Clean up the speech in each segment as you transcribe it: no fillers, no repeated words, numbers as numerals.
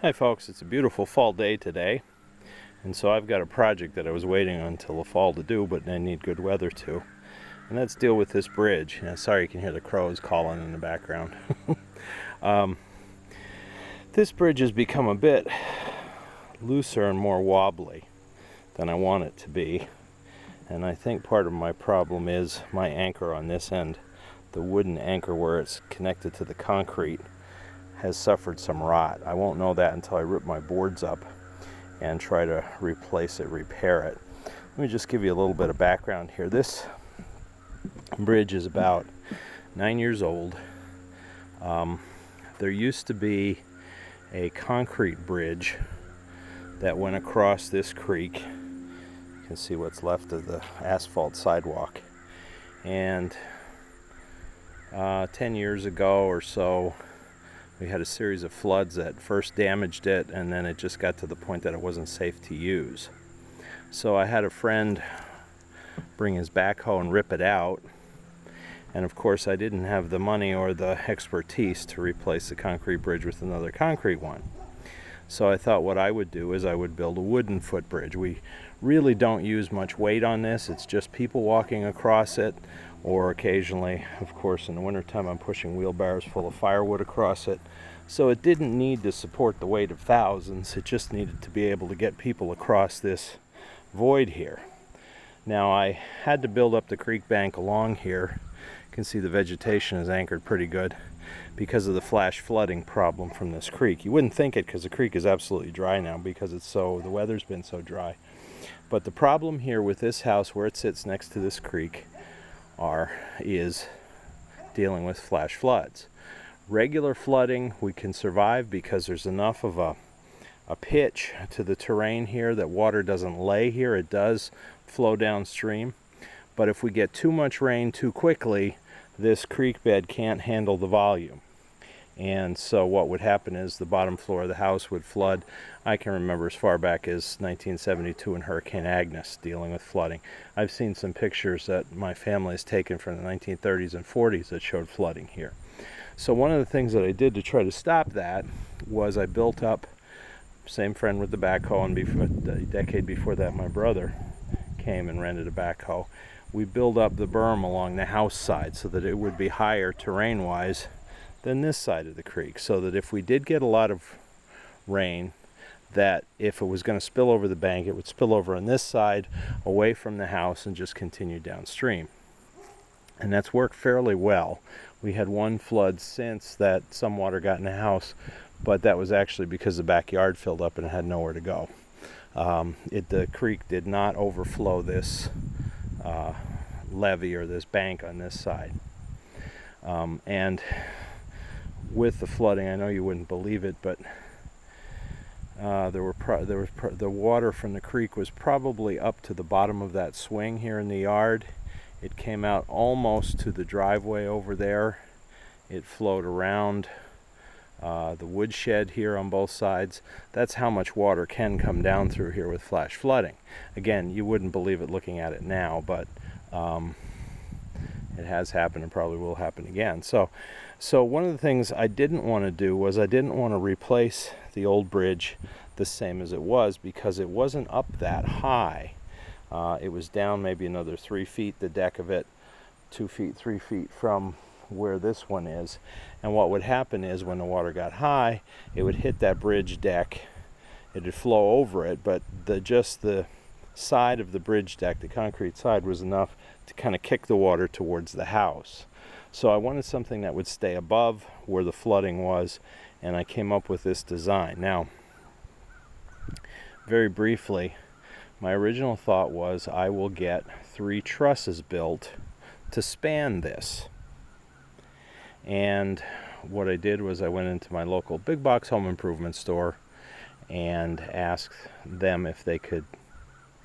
Hi folks, it's a beautiful fall day today, and so I've got a project that I was waiting until the fall to do, but I need good weather too, and that's deal with this bridge. Sorry you can hear the crows calling in the background. This bridge has become a bit looser and more wobbly than I want it to be, and I think part of my problem is my anchor on this end. The wooden anchor where it's connected to the concrete has suffered some rot. I won't know that until I rip my boards up and try to replace it, repair it. Let me just give you a little bit of background here. This bridge is about 9 years old. There used to be a concrete bridge that went across this creek. You can see what's left of the asphalt sidewalk. And 10 years ago or so, we had a series of floods that first damaged it, and then it just got to the point that it wasn't safe to use. So I had a friend bring his backhoe and rip it out, and of course I didn't have the money or the expertise to replace the concrete bridge with another concrete one. So I thought what I would do is I would build a wooden footbridge. We really don't use much weight on this. It's just people walking across it, or occasionally, of course, in the wintertime I'm pushing wheelbarrows full of firewood across it. So it didn't need to support the weight of thousands. It just needed to be able to get people across this void here. Now I had to build up the creek bank along here. You can see the vegetation is anchored pretty good because of the flash flooding problem from this creek. You wouldn't think it because the creek is absolutely dry now because the weather's been so dry. But the problem here with this house where it sits next to this creek is dealing with flash floods. Regular flooding we can survive because there's enough of a pitch to the terrain here that water doesn't lay here. It does flow downstream. But if we get too much rain too quickly, this creek bed can't handle the volume. And so what would happen is the bottom floor of the house would flood. I can remember as far back as 1972 and Hurricane Agnes dealing with flooding. I've seen some pictures that my family has taken from the 1930s and 40s that showed flooding here. So one of the things that I did to try to stop that was I built up, same friend with the backhoe, and a decade before that my brother came and rented a backhoe. We built up the berm along the house side so that it would be higher terrain-wise than this side of the creek, so that if we did get a lot of rain, that if it was going to spill over the bank, it would spill over on this side away from the house and just continue downstream. And that's worked fairly well. We had one flood since that some water got in the house, but that was actually because the backyard filled up and it had nowhere to go. The creek did not overflow this levee or this bank on this side. And with the flooding, I know you wouldn't believe it, but the water from the creek was probably up to the bottom of that swing here in the yard. It came out almost to the driveway over there. It flowed around the woodshed here on both sides. That's how much water can come down through here with flash flooding. Again, you wouldn't believe it looking at it now, but it has happened and probably will happen again. So one of the things I didn't want to do was I didn't want to replace the old bridge the same as it was because it wasn't up that high. It was down maybe another 3 feet, the deck of it, 2 feet, 3 feet from where this one is. And what would happen is when the water got high, it would hit that bridge deck. It would flow over it, but just the side of the bridge deck, the concrete side, was enough to kind of kick the water towards the house. So I wanted something that would stay above where the flooding was, and I came up with this design. Now, very briefly, my original thought was I will get 3 trusses built to span this. And what I did was I went into my local big box home improvement store and asked them if they could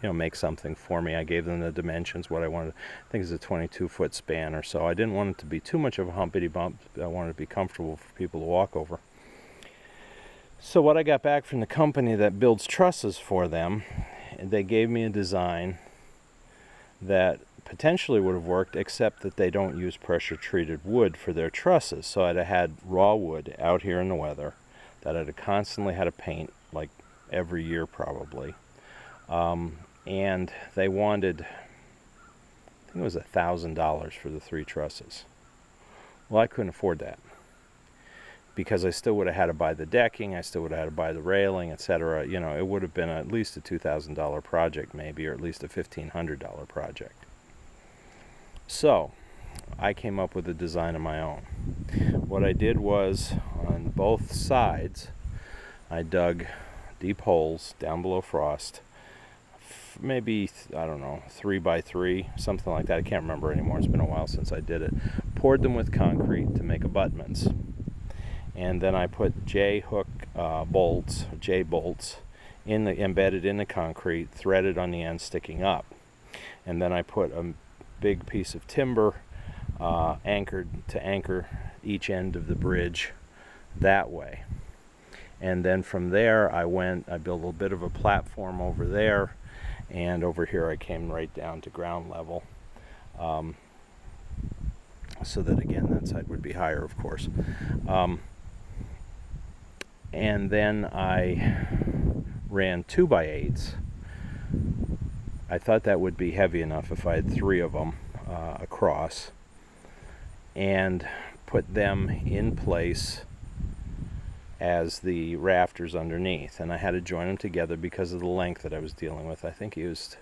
make something for me. I gave them the dimensions, what I wanted. I think it's a 22-foot span or so. I didn't want it to be too much of a humpity bump. I wanted it to be comfortable for people to walk over. So what I got back from the company that builds trusses for them, they gave me a design that potentially would have worked, except that they don't use pressure treated wood for their trusses. So I'd have had raw wood out here in the weather. that I constantly had to paint, like every year probably. And they wanted, I think it was $1,000 for the 3 trusses. Well, I couldn't afford that, because I still would have had to buy the decking, I still would have had to buy the railing, etc. You know, it would have been at least a $2,000 project maybe, or at least a $1,500 project. So I came up with a design of my own. What I did was, on both sides, I dug deep holes down below frost, maybe, I don't know, 3 by 3, something like that. I can't remember anymore. It's been a while since I did it. Poured them with concrete to make abutments. And then I put J-hook bolts, J-bolts, embedded in the concrete, threaded on the end, sticking up. And then I put a big piece of timber anchored to anchor each end of the bridge that way. And then from there I built a little bit of a platform over there, and over here I came right down to ground level, so that again that side would be higher, of course. And then I ran 2x8s. I thought that would be heavy enough if I had 3 of them across, and put them in place as the rafters underneath. And I had to join them together because of the length that I was dealing with. I think I used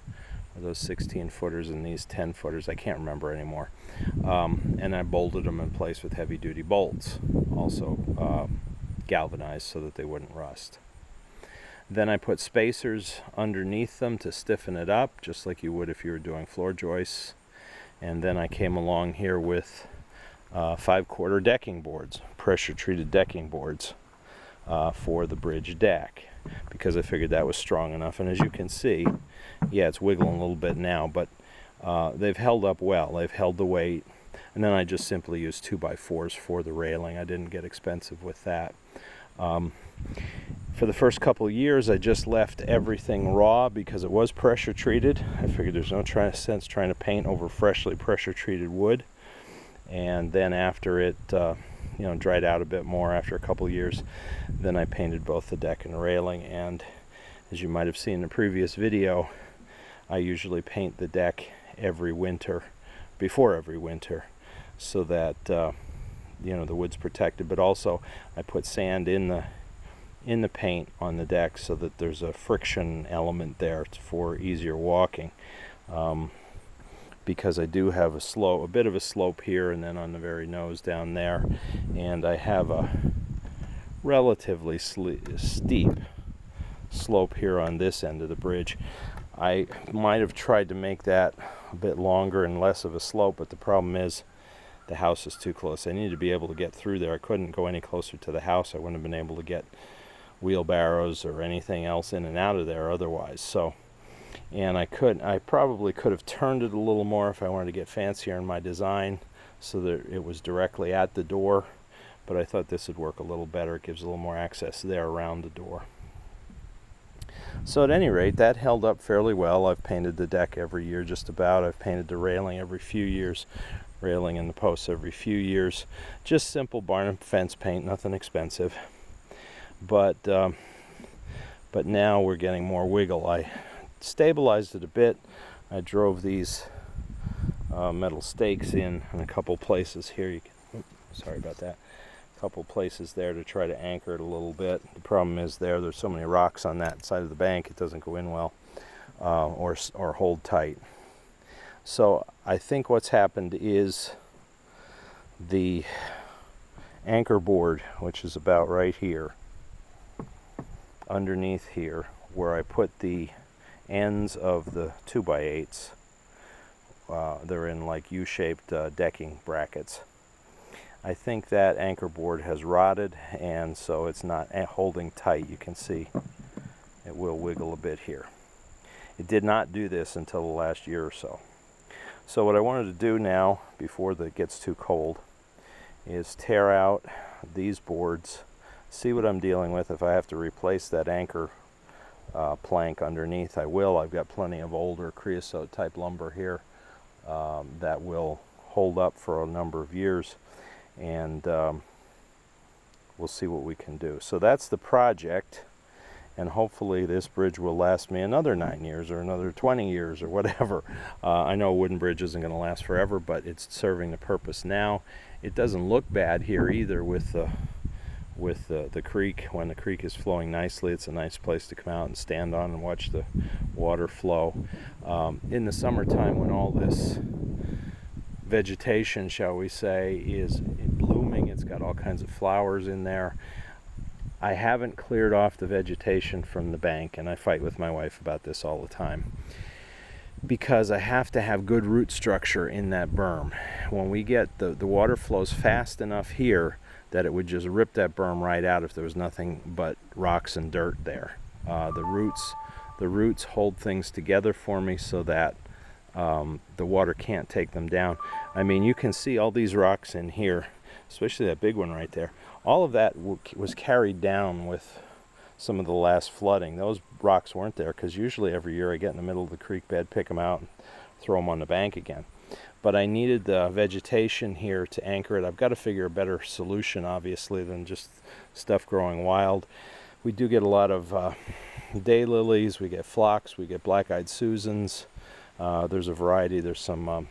those 16 footers and these 10 footers, I can't remember anymore. And I bolted them in place with heavy duty bolts, also galvanized so that they wouldn't rust. Then I put spacers underneath them to stiffen it up, just like you would if you were doing floor joists. And then I came along here with 5/4 decking boards, pressure treated decking boards, for the bridge deck, because I figured that was strong enough. And as you can see, yeah, it's wiggling a little bit now, but they've held up well. They've held the weight. And then I just simply used 2x4s for the railing. I didn't get expensive with that. For the first couple of years, I just left everything raw because it was pressure treated. I figured there's no sense trying to paint over freshly pressure treated wood. And then after it dried out a bit more after a couple of years, then I painted both the deck and the railing. And as you might have seen in the previous video, I usually paint the deck every winter, before every winter, so that the wood's protected. But also I put sand in the paint on the deck so that there's a friction element there for easier walking, because I do have a bit of a slope here, and then on the very nose down there, and I have a relatively steep slope here on this end of the bridge. I might have tried to make that a bit longer and less of a slope, but the problem is the house is too close. I need to be able to get through there. I couldn't go any closer to the house. I wouldn't have been able to get wheelbarrows or anything else in and out of there otherwise. So, and I probably could have turned it a little more if I wanted to get fancier in my design, so that it was directly at the door, but I thought this would work a little better. It gives a little more access there around the door. So at any rate, that held up fairly well. I've painted the deck every year just about. I've painted the railing every few years, railing and the posts every few years. Just simple barn and fence paint, nothing expensive. But now we're getting more wiggle. I stabilized it a bit. I drove these metal stakes in a couple places here. Sorry about that. A couple places there to try to anchor it a little bit. The problem is there's so many rocks on that side of the bank, it doesn't go in well, or hold tight. So I think what's happened is the anchor board, which is about right here, underneath here, where I put the ends of the 2x8s, they're in like U-shaped decking brackets. I think that anchor board has rotted, and so it's not holding tight. You can see it will wiggle a bit here. It did not do this until the last year or so. So what I wanted to do now, before it gets too cold, is tear out these boards, see what I'm dealing with. If I have to replace that anchor plank underneath, I will. I've got plenty of older creosote type lumber here that will hold up for a number of years. And we'll see what we can do. So that's the project, and hopefully this bridge will last me another 9 years or another 20 years or whatever. I know a wooden bridge isn't going to last forever, but it's serving the purpose now. It doesn't look bad here either with the creek. When the creek is flowing nicely, it's a nice place to come out and stand on and watch the water flow. In the summertime, when all this vegetation, shall we say, is blooming, it's got all kinds of flowers in there. I haven't cleared off the vegetation from the bank, and I fight with my wife about this all the time, because I have to have good root structure in that berm. When we get the water flows fast enough here that it would just rip that berm right out if there was nothing but rocks and dirt there. The roots hold things together for me so that the water can't take them down. I mean, you can see all these rocks in here, especially that big one right there. All of that was carried down with some of the last flooding. Those rocks weren't there because usually every year I get in the middle of the creek bed, pick them out, and throw them on the bank again. But I needed the vegetation here to anchor it. I've got to figure a better solution, obviously, than just stuff growing wild. We do get a lot of daylilies, we get phlox, we get black-eyed Susans. There's a variety. There's some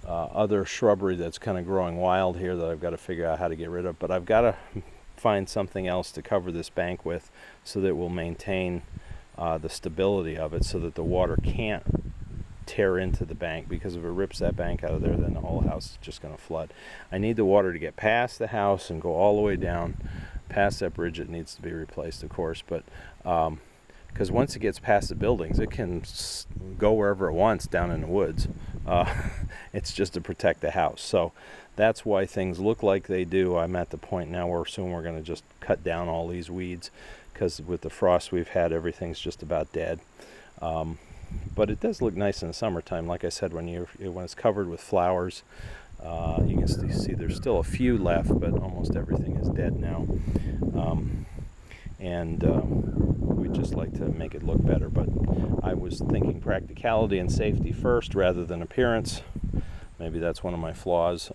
other shrubbery that's kind of growing wild here that I've got to figure out how to get rid of. But I've got to find something else to cover this bank with so that it will maintain the stability of it so that the water can't tear into the bank, because if it rips that bank out of there, then the whole house is just going to flood. I need the water to get past the house and go all the way down past that bridge. It needs to be replaced, of course, but because once it gets past the buildings, it can go wherever it wants down in the woods. It's just to protect the house. So that's why things look like they do. I'm at the point now where soon we're going to just cut down all these weeds, because with the frost we've had, everything's just about dead. But it does look nice in the summertime. Like I said, when it's covered with flowers, you can see there's still a few left, but almost everything is dead now. We'd just like to make it look better. But I was thinking practicality and safety first rather than appearance. Maybe that's one of my flaws.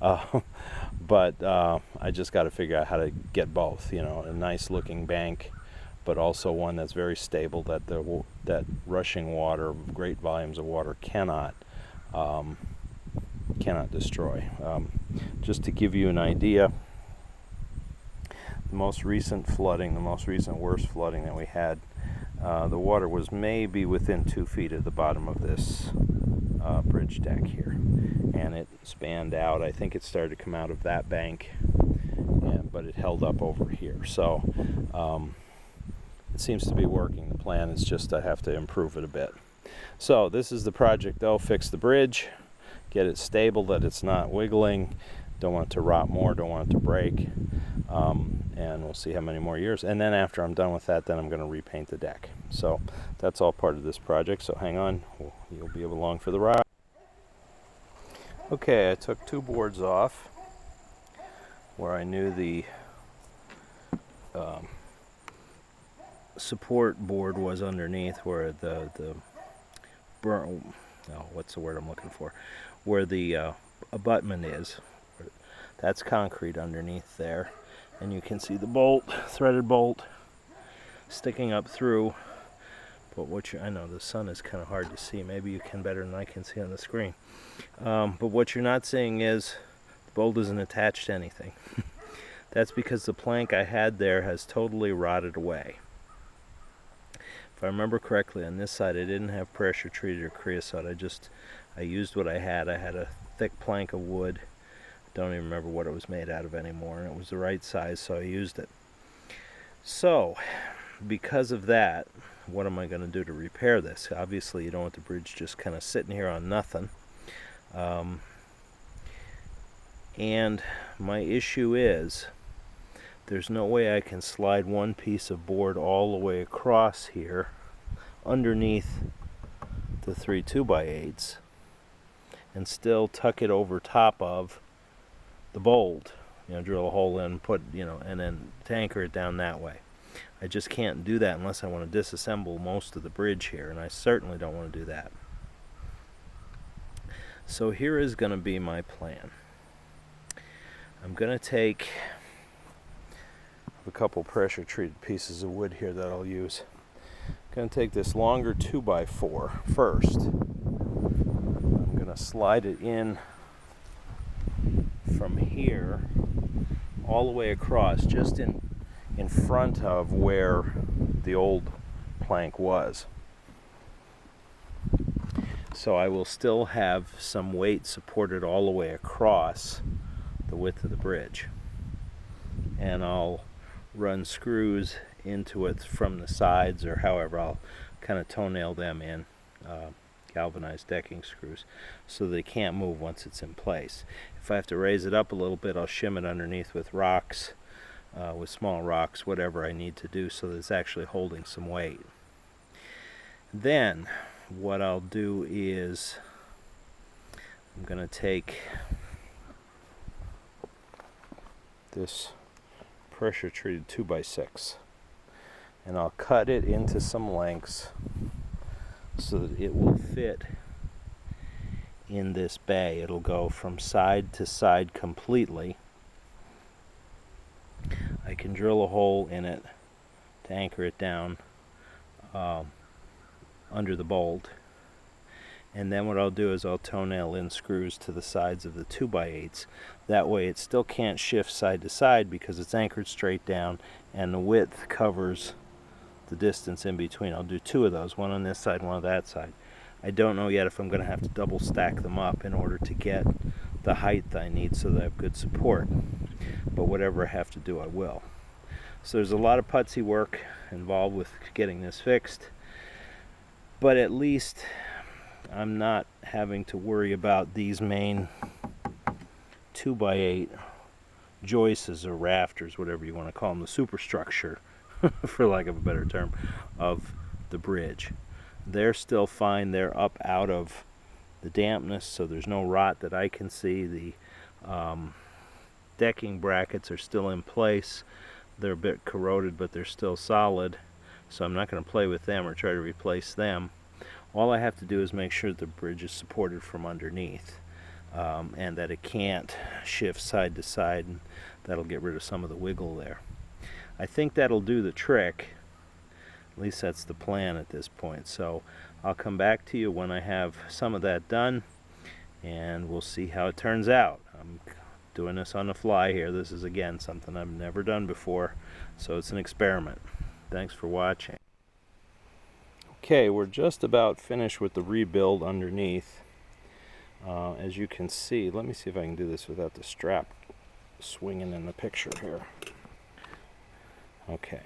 But I just got to figure out how to get both. You know, a nice looking bank, but also one that's very stable, that that rushing water, great volumes of water, cannot destroy. Just to give you an idea, the most recent worst flooding that we had, the water was maybe within 2 feet of the bottom of this bridge deck here, and it spanned out. I think it started to come out of that bank, but it held up over here. So it seems to be working. The plan is just I have to improve it a bit. So this is the project though: fix the bridge, get it stable, that it's not wiggling, don't want it to rot more, don't want it to break, and we'll see how many more years. And then after I'm done with that, then I'm going to repaint the deck. So that's all part of this project, so hang on, you'll be along for the ride. Okay, I took 2 boards off where I knew the support board was underneath, where what's the word I'm looking for? Where the abutment is. That's concrete underneath there, and you can see the bolt, threaded bolt, sticking up through. But I know the sun is kind of hard to see. Maybe you can better than I can see on the screen. But what you're not seeing is the bolt isn't attached to anything. That's because the plank I had there has totally rotted away. If I remember correctly, on this side I didn't have pressure treated or creosote. I used what I had. I had a thick plank of wood. Don't even remember what it was made out of anymore, and it was the right size, so I used it. So because of that, what am I going to do to repair this? Obviously you don't want the bridge just kind of sitting here on nothing. And my issue is there's no way I can slide one piece of board all the way across here underneath the 3 2x8s and still tuck it over top of the bolt, drill a hole in, and then anchor it down that way. I just can't do that unless I want to disassemble most of the bridge here, and I certainly don't want to do that. So here is going to be my plan. I'm going to take a couple pressure treated pieces of wood here that I'll use. I'm going to take this longer 2x4 first. I'm going to slide it in from here all the way across, just in front of where the old plank was. So I will still have some weight supported all the way across the width of the bridge. And I'll run screws into it from the sides, or however, I'll kind of toenail them in, galvanized decking screws, so they can't move once it's in place. If I have to raise it up a little bit, I'll shim it underneath with rocks, with small rocks, whatever I need to do, so that it's actually holding some weight. Then what I'll do is I'm going to take this pressure treated 2x6 and I'll cut it into some lengths so that it will fit in this bay. It'll go from side to side completely. I can drill a hole in it to anchor it down under the bolt, and then what I'll do is I'll toenail in screws to the sides of the 2x8s. That way it still can't shift side to side because it's anchored straight down, and the width covers the distance in between. I'll do two of those, one on this side, one on that side. I don't know yet if I'm going to have to double stack them up in order to get the height I need so that I have good support, but whatever I have to do, I will. So there's a lot of putsy work involved with getting this fixed, but at least I'm not having to worry about these main 2x8 joists or rafters, whatever you want to call them, the superstructure, for lack of a better term, of the bridge. They're still fine. They're up out of the dampness, so there's no rot that I can see. The decking brackets are still in place. They're a bit corroded, but they're still solid, so I'm not going to play with them or try to replace them. All I have to do is make sure the bridge is supported from underneath, and that it can't shift side to side, and that'll get rid of some of the wiggle there. I think that'll do the trick. At least that's the plan at this point. So I'll come back to you when I have some of that done, and we'll see how it turns out. I'm doing this on the fly here. This is, again, something I've never done before, so it's an experiment. Thanks for watching. Okay, we're just about finished with the rebuild underneath. As you can see, let me see if I can do this without the strap swinging in the picture here. Okay.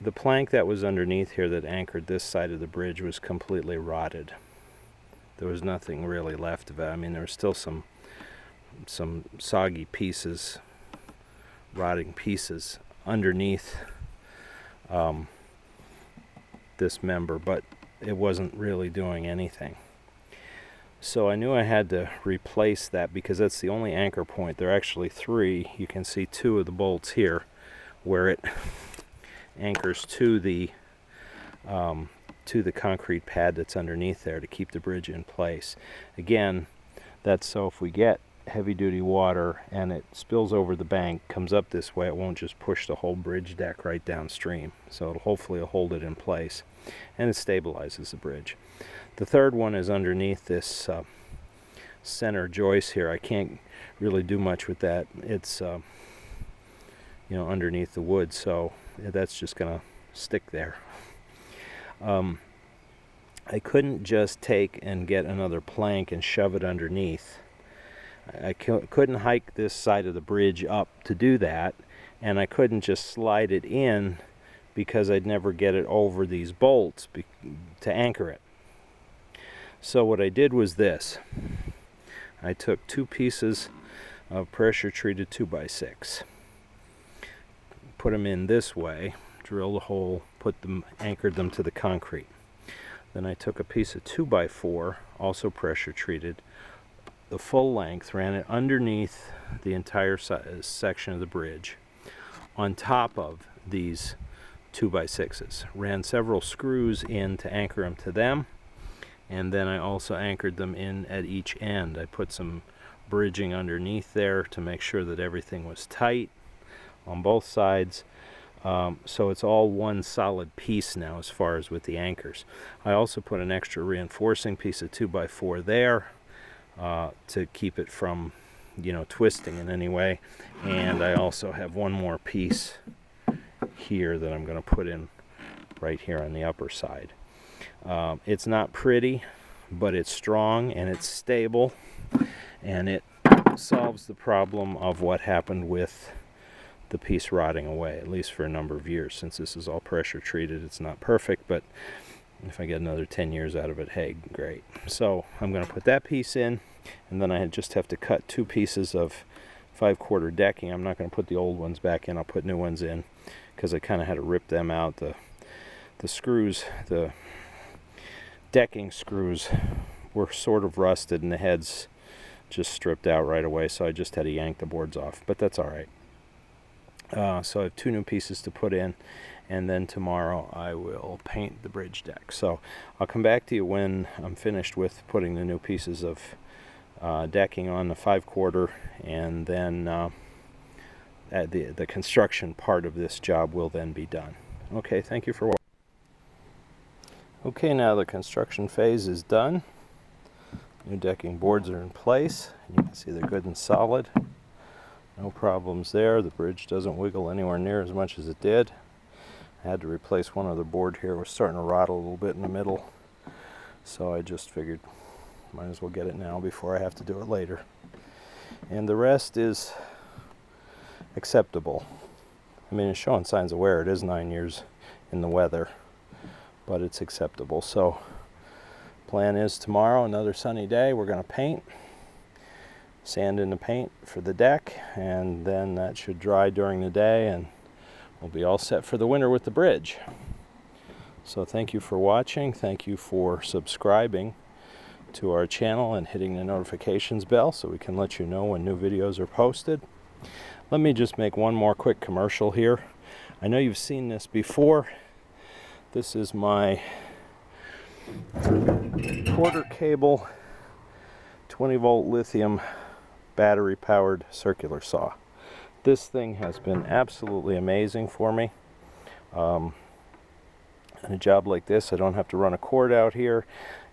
The plank that was underneath here that anchored this side of the bridge was completely rotted. There was nothing really left of it. I mean, there was still some soggy pieces, rotting pieces underneath this member, but it wasn't really doing anything. So I knew I had to replace that because that's the only anchor point. There are actually three. You can see two of the bolts here where it anchors to the concrete pad that's underneath there to keep the bridge in place. Again, that's so if we get heavy-duty water and it spills over the bank, comes up this way, it won't just push the whole bridge deck right downstream. So it'll hopefully hold it in place, and it stabilizes the bridge. The third one is underneath this center joist here. I can't really do much with that. It's underneath the wood, so that's just gonna stick there. I couldn't just take and get another plank and shove it underneath. I couldn't hike this side of the bridge up to do that, and I couldn't just slide it in because I'd never get it over these bolts to anchor it. So what I did was this. I took two pieces of pressure treated 2x6, put them in this way, drilled a hole, anchored them to the concrete. Then I took a piece of 2x4, also pressure treated, the full length, ran it underneath the entire section of the bridge, on top of these 2x6s. Ran several screws in to anchor them to them, and then I also anchored them in at each end. I put some bridging underneath there to make sure that everything was tight on both sides. So it's all one solid piece now as far as with the anchors. I also put an extra reinforcing piece of 2x4 there to keep it from, twisting in any way. And I also have one more piece here that I'm going to put in right here on the upper side. It's not pretty, but it's strong and it's stable, and it solves the problem of what happened with the piece rotting away, at least for a number of years. Since this is all pressure treated, it's not perfect, but if I get another 10 years out of it, hey, great. So I'm going to put that piece in, and then I just have to cut 2 pieces of 5/4 decking. I'm not going to put the old ones back in. I'll put new ones in because I kind of had to rip them out. The screws, the decking screws, were sort of rusted, and the heads just stripped out right away, so I just had to yank the boards off, but that's all right. So I have 2 new pieces to put in, and then tomorrow I will paint the bridge deck. So I'll come back to you when I'm finished with putting the new pieces of decking on the 5/4, and then the construction part of this job will then be done. Okay, thank you for watching. Okay, now the construction phase is done. New decking boards are in place. You can see they're good and solid. No problems there. The bridge doesn't wiggle anywhere near as much as it did. I had to replace one other board here. It was starting to rot a little bit in the middle. So I just figured might as well get it now before I have to do it later. And the rest is acceptable. I mean, it's showing signs of wear. It is 9 years in the weather, but it's acceptable. So plan is tomorrow, another sunny day, we're going to paint. Sand in the paint for the deck, and then that should dry during the day, and we'll be all set for the winter with the bridge. So thank you for watching. Thank you for subscribing to our channel and hitting the notifications bell so we can let you know when new videos are posted. Let me just make one more quick commercial here. I know you've seen this before. This is my quarter cable 20-volt lithium battery powered circular saw. This thing has been absolutely amazing for me. In a job like this, I don't have to run a cord out here.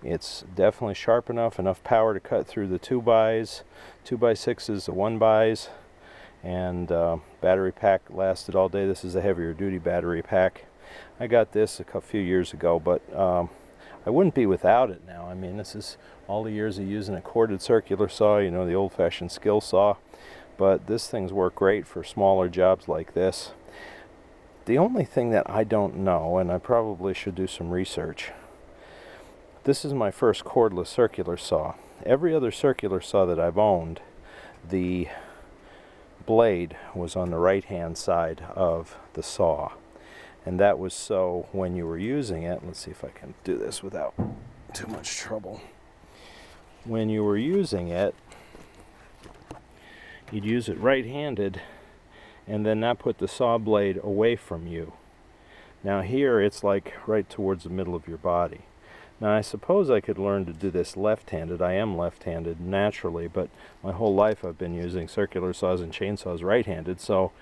It's definitely sharp enough power to cut through the 2x, 2x6s, the 1xs, and battery pack lasted all day. This is a heavier duty battery pack. I got this a few years ago, but I wouldn't be without it now. I mean, this is all the years of using a corded circular saw, the old-fashioned skill saw. But this thing's work great for smaller jobs like this. The only thing that I don't know, and I probably should do some research, this is my first cordless circular saw. Every other circular saw that I've owned, the blade was on the right-hand side of the saw. And that was so when you were using it, let's see if I can do this without too much trouble. When you were using it, you'd use it right-handed, and then that put the saw blade away from you. Now here it's like right towards the middle of your body. Now I suppose I could learn to do this left-handed. I am left-handed naturally, but my whole life I've been using circular saws and chainsaws right-handed, so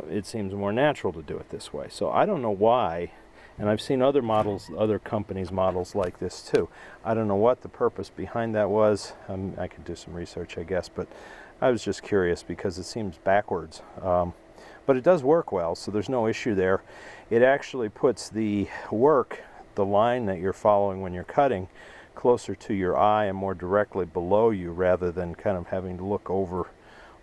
it seems more natural to do it this way. So I don't know why, and I've seen other models, other companies' models like this too. I don't know what the purpose behind that was. I could do some research, I guess, but I was just curious because it seems backwards. But it does work well, so there's no issue there. It actually puts the line that you're following when you're cutting, closer to your eye and more directly below you, rather than kind of having to look over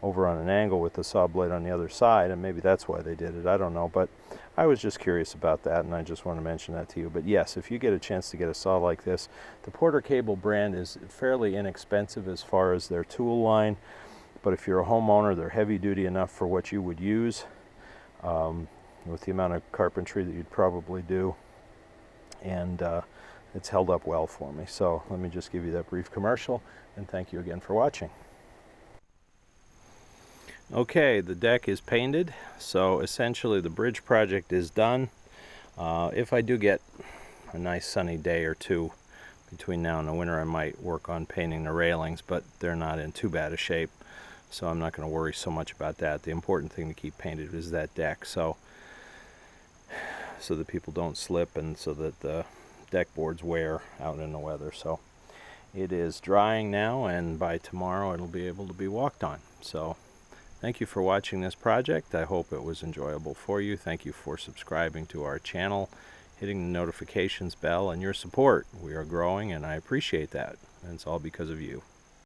on an angle with the saw blade on the other side, and maybe that's why they did it. I don't know, but I was just curious about that, and I just want to mention that to you. But yes, if you get a chance to get a saw like this, the Porter Cable brand is fairly inexpensive as far as their tool line, but if you're a homeowner, they're heavy duty enough for what you would use with the amount of carpentry that you'd probably do, and it's held up well for me. So let me just give you that brief commercial, and thank you again for watching. Okay, the deck is painted, so essentially the bridge project is done. If I do get a nice sunny day or two between now and the winter I might work on painting the railings, but they're not in too bad a shape, so I'm not going to worry so much about that. The important thing to keep painted is that deck, so that people don't slip and so that the deck boards wear out in the weather. So it is drying now, and by tomorrow it'll be able to be walked on. So thank you for watching this project. I hope it was enjoyable for you. Thank you for subscribing to our channel, hitting the notifications bell, and your support. We are growing, and I appreciate that. And it's all because of you.